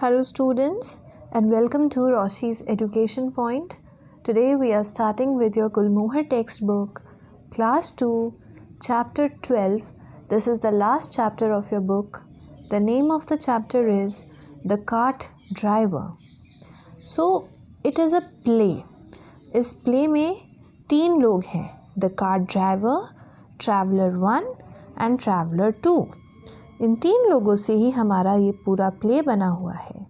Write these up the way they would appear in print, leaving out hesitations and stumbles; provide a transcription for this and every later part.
Hello students and welcome to Roshi's Education Point. Today we are starting with your Gulmohar textbook, Class 2, Chapter 12. This is the last chapter of your book. The name of the chapter is The Cart Driver. So it is a play. इस play में 3 लोग हैं, The Cart Driver, Traveler 1 and Traveler 2. इन 3 लोगों से ही हमारा ये पूरा play बना हुआ है.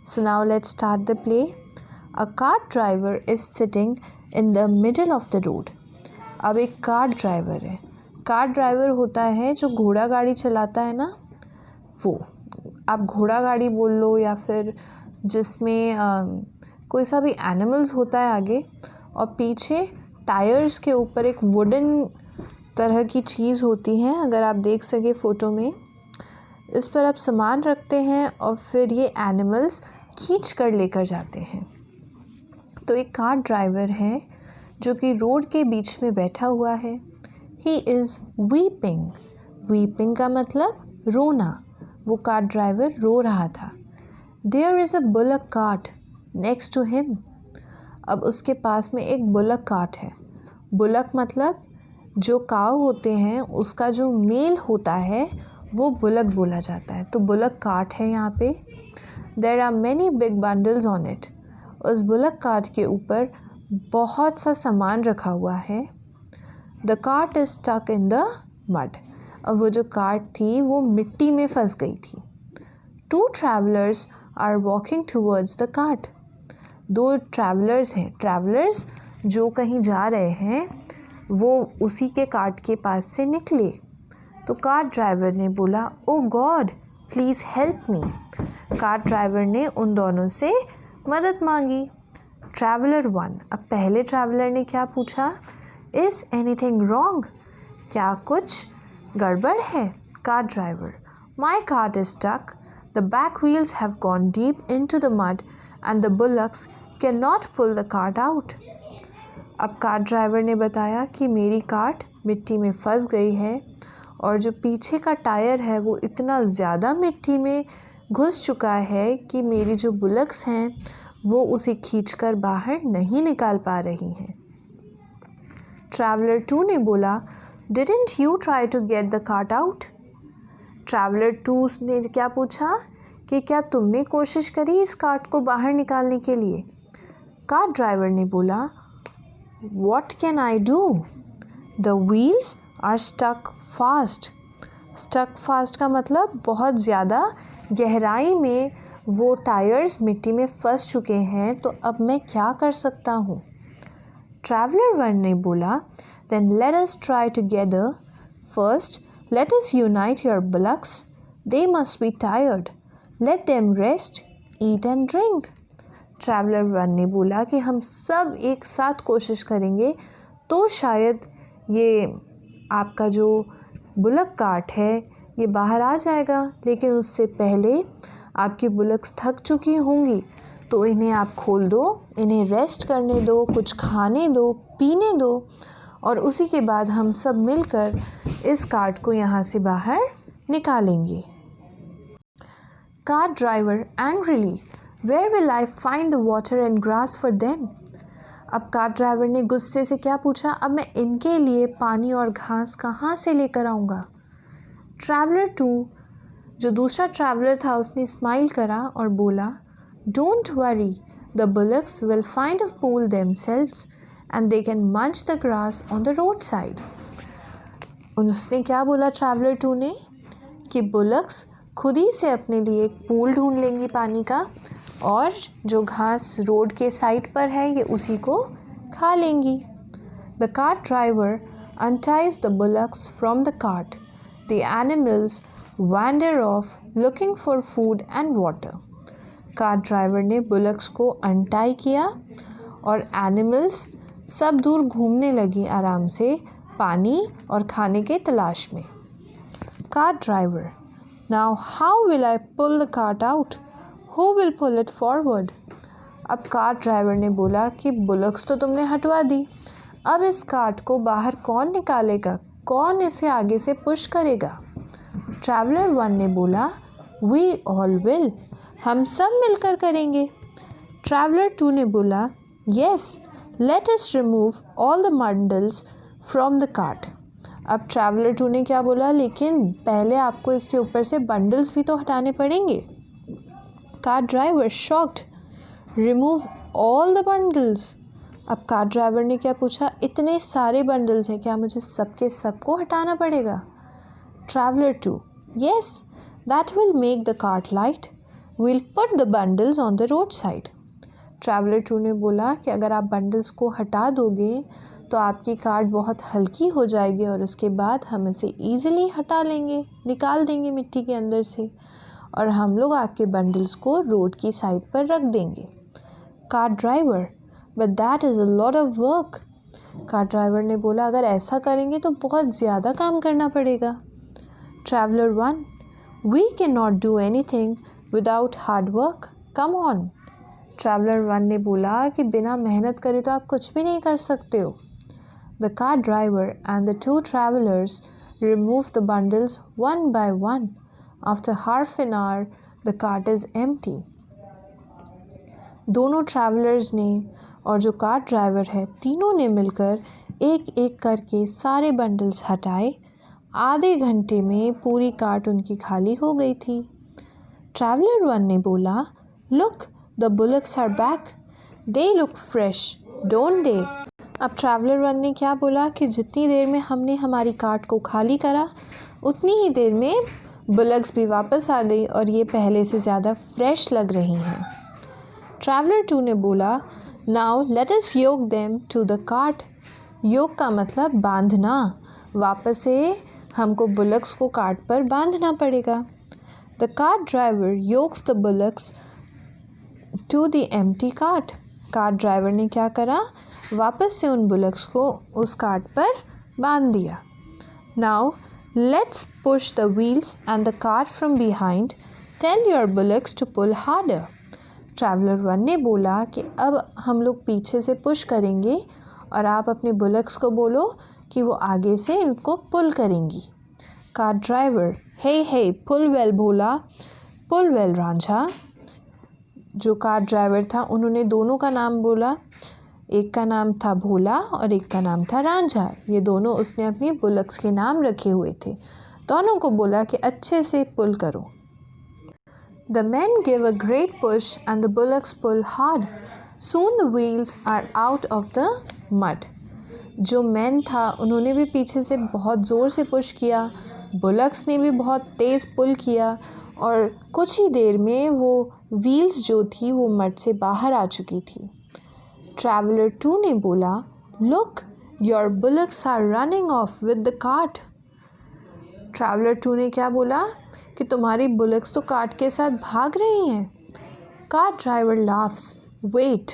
So now let's start the play. A cart driver is sitting in the middle of the road. अब एक कार्ट ड्राइवर है. कार्ट ड्राइवर होता है जो घोड़ा गाड़ी चलाता है ना, वो. आप घोड़ा गाड़ी बोल लो या फिर जिसमें कोई सा भी एनिमल्स होता है आगे और पीछे टायर्स के ऊपर एक वुडन तरह की चीज़ होती है. अगर आप देख सके फ़ोटो में, इस पर आप सामान रखते हैं और फिर ये एनिमल्स खींच कर लेकर जाते हैं. तो एक कार ड्राइवर है जो कि रोड के बीच में बैठा हुआ है. He is weeping. वीपिंग का मतलब रोना. वो कार ड्राइवर रो रहा था. There is a bullock cart next to him. अब उसके पास में एक बुलक कार्ट है. बुलक मतलब जो काव होते हैं उसका जो मेल होता है वो बुलक बोला जाता है. तो बुलक कार्ट है यहाँ पे. There are many big bundles on it. उस बुलक कार्ट के ऊपर बहुत सा सामान रखा हुआ है. The cart is stuck in the mud. अब वो जो कार्ट थी वो मिट्टी में फंस गई थी. 2 travellers are walking towards the cart. 2 travellers हैं. ट्रैवलर्स जो कहीं जा रहे हैं वो उसी के कार्ट के पास से निकले. तो कार ड्राइवर ने बोला, oh God please help me. Car driver ने उन दोनों से मदद मांगी. ट्रैवलर 1. अब पहले ट्रैवलर ने क्या पूछा, इज़ एनीथिंग रॉन्ग. क्या कुछ गड़बड़ है. Car driver, my cart is stuck. The back wheels have gone deep into the mud and the bullocks can not pull the cart out. अब कार ड्राइवर ने बताया कि मेरी कार्ट मिट्टी में फंस गई है और जो पीछे का टायर है वो इतना ज़्यादा मिट्टी में घुस चुका है कि मेरी जो बुलक्स हैं वो उसे खींचकर बाहर नहीं निकाल पा रही हैं. ट्रैवलर 2 ने बोला, didn't you try to get the cart out. Traveller 2 ने क्या पूछा कि क्या तुमने कोशिश करी इस कार्ट को बाहर निकालने के लिए. कार ड्राइवर ने बोला, what can I do. The wheels are stuck fast. Stuck fast का मतलब बहुत ज़्यादा गहराई में वो टायर्स मिट्टी में फंस चुके हैं. तो अब मैं क्या कर सकता हूँ. ट्रैवलर 1 ने बोला, then let us try together. First let us unite your bullocks. They must be tired. Let them rest, eat and drink. Traveller 1 ने बोला कि हम सब एक साथ कोशिश करेंगे तो शायद ये आपका जो बुलक कार्ट है ये बाहर आ जाएगा. लेकिन उससे पहले आपकी बुलक्स थक चुकी होंगी तो इन्हें आप खोल दो, इन्हें रेस्ट करने दो, कुछ खाने दो, पीने दो और उसी के बाद हम सब मिलकर इस कार्ट को यहाँ से बाहर निकालेंगे. Car driver angrily, where will I find the water and grass for them. अब कार ड्राइवर ने गुस्से से क्या पूछा, अब मैं इनके लिए पानी और घास कहाँ से लेकर आऊँगा. ट्रैवलर 2 जो दूसरा ट्रैवलर था उसने स्माइल करा और बोला, don't worry, the bullocks will find a pool themselves and they can munch the grass on the road side. उसने क्या बोला ट्रैवलर 2 ने कि बुलक्स खुद ही से अपने लिए एक पूल ढूंढ लेंगी पानी का और जो घास रोड के साइड पर है ये उसी को खा लेंगी. The cart driver unties the bullocks from the cart. The animals wander off looking for food and water. Car driver ने बुलक्स को अनटाई किया और एनिमल्स सब दूर घूमने लगी आराम से पानी और खाने के तलाश में. Car driver, now how will I pull the cart out. Who will pull it forward? अब कार ड्राइवर ने बोला कि बुलक्स तो तुमने हटवा दी, अब इस कार्ट को बाहर कौन निकालेगा, कौन इसे आगे से पुश करेगा. ट्रैवलर 1 ने बोला, वी ऑल विल. हम सब मिलकर करेंगे। ट्रैवलर 2 ने बोला, yes, let us remove all the bundles from the cart. अब ट्रैवलर 2 ने क्या बोला, लेकिन पहले आपको इसके ऊपर से बंडल्स भी तो हटाने पड़ेंगे। Car driver shocked, remove all the bundles. अब कार ड्राइवर ने क्या पूछा, इतने सारे बंडल्स हैं, क्या मुझे सबके सबको हटाना पड़ेगा? Traveller 2, yes, that will make the cart light, we'll put the bundles on the road side. Traveller 2 ने बोला कि अगर आप बंडल्स को हटा दोगे तो आपकी कार्ट बहुत हल्की हो जाएगी और उसके बाद हम इसे ईजिली हटा लेंगे, निकाल देंगे मिट्टी के अंदर से, और हम लोग आपके बंडल्स को रोड की साइड पर रख देंगे। Car driver, but that is a lot of work. Car driver ने बोला, अगर ऐसा करेंगे तो बहुत ज़्यादा काम करना पड़ेगा। Traveller 1, we can not do anything without hard work, come on. Traveller 1 ने बोला कि बिना मेहनत करे तो आप कुछ भी नहीं कर सकते हो। The car driver and the 2 travelers remove the bundles one by one. After half an hour, the cart is empty. दोनों ट्रैवलर्स ने और जो कार ड्राइवर है, तीनों ने मिलकर एक एक करके सारे बंडल्स हटाए। आधे घंटे में पूरी कार्ट उनकी खाली हो गई थी। ट्रैवलर 1 ने बोला, look, the bullocks are back, they look fresh, don't they. अब ट्रैवलर 1 ने क्या बोला कि जितनी देर में हमने हमारी कार्ट को खाली करा उतनी ही देर में बुलक्स भी वापस आ गई और ये पहले से ज़्यादा फ्रेश लग रही हैं। ट्रैवलर 2 ने बोला, now let us yoke them to the cart. Yoke का मतलब बांधना, वापस से हमको बुलक्स को कार्ट पर बांधना पड़ेगा। The cart driver yokes the bullocks to the empty cart. Cart driver ने क्या करा, वापस से उन बुलक्स को उस कार्ट पर बांध दिया। Now let's push the wheels and the cart from behind, tell your bullocks to pull harder. Traveller 1 ने बोला कि अब हम लोग पीछे से पुश करेंगे और आप अपने बुलक्स को बोलो कि वो आगे से इनको पुल करेंगी। कार्ट ड्राइवर, हे हे, पुल वेल भोला, पुल वेल रांझा। जो कार ड्राइवर था उन्होंने दोनों का नाम बोला, एक का नाम था भोला और एक का नाम था रांझा। ये दोनों उसने अपनी बुलक्स के नाम रखे हुए थे। दोनों को बोला कि अच्छे से पुल करो। The man give a great push and the bullocks pull hard, soon the wheels are out of the mud. जो मैन था उन्होंने भी पीछे से बहुत ज़ोर से पुश किया, बुलक्स ने भी बहुत तेज़ पुल किया और कुछ ही देर में वो व्हील्स जो थी वो मड से बाहर आ चुकी थी। ट्रैवलर 2 ने बोला, look, your bullocks are running off with the cart. Traveller 2 ने क्या बोला कि तुम्हारी बुलक्स तो कार्ट के साथ भाग रही हैं। Cart driver laughs, wait.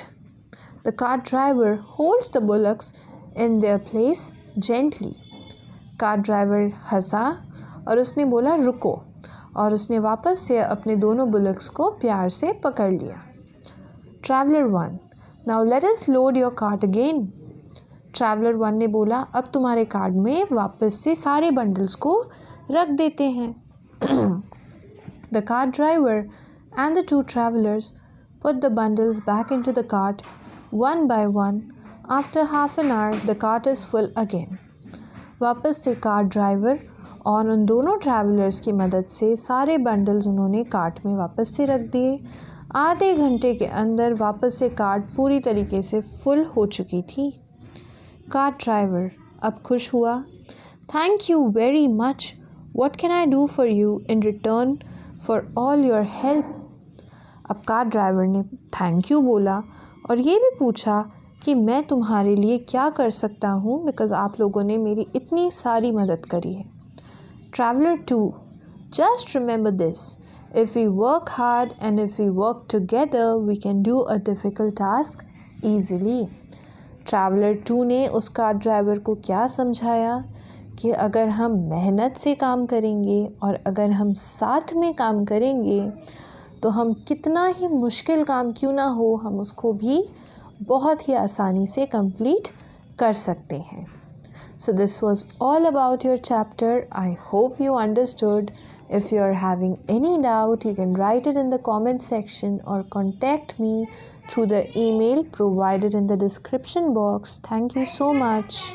The cart driver holds the bullocks in their place gently. Cart driver हंसा और उसने बोला, रुको, और उसने वापस से अपने दोनों बुलक्स को प्यार से पकड़ लिया। Traveller 1, now let us load your cart again. Traveller 1 ने बोला, अब तुम्हारे कार्ट में वापस से सारे बंडल्स को रख देते हैं। The cart driver and the 2 travelers put the bundles back into the cart one by one. After half an hour, the cart is full again. वापस से कार्ट ड्राइवर और उन दोनों ट्रैवलर्स की मदद से सारे बंडल्स उन्होंने कार्ट में वापस से रख दिए। आधे घंटे के अंदर वापस से कार्ट पूरी तरीके से फुल हो चुकी थी। कार्ट ड्राइवर अब खुश हुआ। Thank you very much, what can I do for you in return for all your help. अब कार्ट ड्राइवर ने थैंक यू बोला और ये भी पूछा कि मैं तुम्हारे लिए क्या कर सकता हूँ, बिकॉज़ आप लोगों ने मेरी इतनी सारी मदद करी है। Traveller 2, just remember this, if we work hard and if we work together, we can do a difficult task easily. Traveller 2 ने उस कार ड्राइवर को क्या समझाया कि अगर हम मेहनत से काम करेंगे और अगर हम साथ में काम करेंगे तो हम कितना ही मुश्किल काम क्यों ना हो, हम उसको भी बहुत ही आसानी से कंप्लीट कर सकते हैं। So this was all about your chapter. I hope you understood. If you are having any doubt, you can write it in the comment section or contact me through the email provided in the description box. Thank you so much.